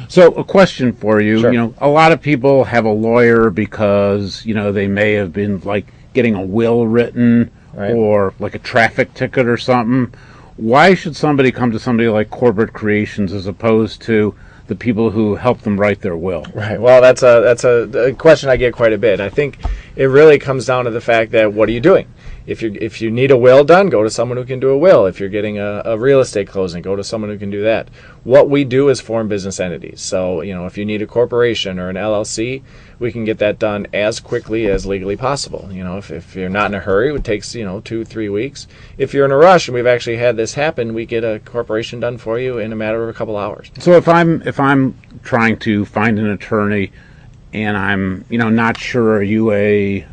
So a question for you, Sure. a lot of people have a lawyer because, they may have been like getting a will written Right. or like a traffic ticket or something. Why should somebody come to somebody like Corporate Creations as opposed to the people who help them write their will? Right. Well, that's a question I get quite a bit. I think it really comes down to the fact that what are you doing? If you need a will done, go to someone who can do a will. If you're getting a real estate closing, go to someone who can do that. What we do is form business entities. So, if you need a corporation or an LLC, we can get that done as quickly as legally possible. If you're not in a hurry, it takes 2-3 weeks. If you're in a rush, and we've actually had this happen, we get a corporation done for you in a matter of a couple hours. So if I'm trying to find an attorney and I'm not sure, are you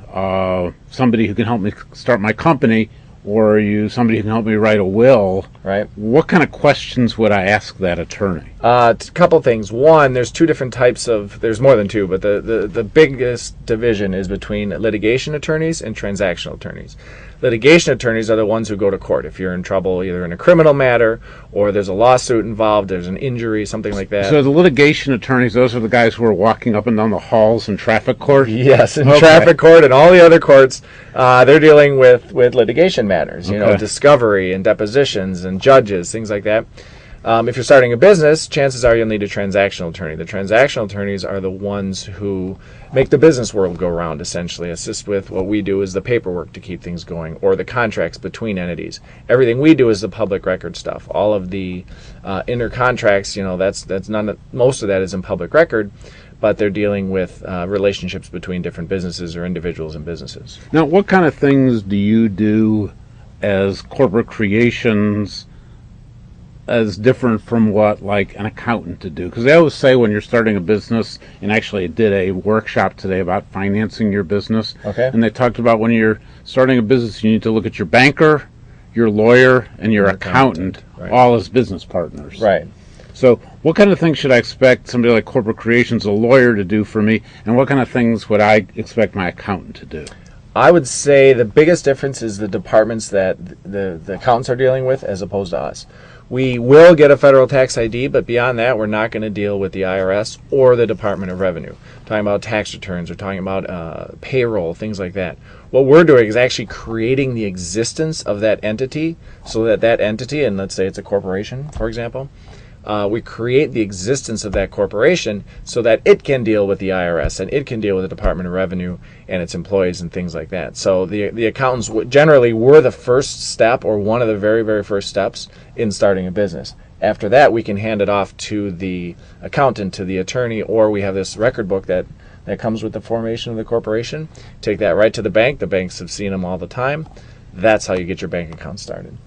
somebody who can help me start my company, or are you somebody who can help me write a will? Right. What kind of questions would I ask that attorney? A couple things. One, there's two different types of, there's more than two, but the biggest division is between litigation attorneys and transactional attorneys. Litigation attorneys are the ones who go to court. If you're in trouble either in a criminal matter or there's a lawsuit involved, there's an injury, something like that. So the litigation attorneys, those are the guys who are walking up and down the halls in traffic court? Yes, in Okay. traffic court and all the other courts, they're dealing with litigation matters, Okay. discovery and depositions and judges, things like that. If you're starting a business, chances are you'll need a transactional attorney. The transactional attorneys are the ones who make the business world go round, essentially. Assist with what we do is the paperwork to keep things going, or the contracts between entities. Everything we do is the public record stuff. All of the inter contracts, that's none. Most of that is in public record, but they're dealing with relationships between different businesses or individuals and businesses. Now, what kind of things do you do as Corporate Creations as different from what like an accountant to do? Because they always say when you're starting a business, and actually I did a workshop today about financing your business, Okay. and they talked about when you're starting a business, you need to look at your banker, your lawyer, and your accountant, right. all as business partners. Right. So what kind of things should I expect somebody like Corporate Creations, a lawyer, to do for me, and what kind of things would I expect my accountant to do? I would say the biggest difference is the departments that the accountants are dealing with as opposed to us. We will get a federal tax ID, but beyond that, we're not going to deal with the IRS or the Department of Revenue. Talking about tax returns, or talking about payroll, things like that. What we're doing is actually creating the existence of that entity, so that that entity, and let's say it's a corporation, for example, we create the existence of that corporation so that it can deal with the IRS and it can deal with the Department of Revenue and its employees and things like that. So the accountants generally were the first step, or one of the very, very first steps in starting a business. After that, we can hand it off to the accountant, to the attorney, or we have this record book that comes with the formation of the corporation. Take that right to the bank. The banks have seen them all the time. That's how you get your bank account started.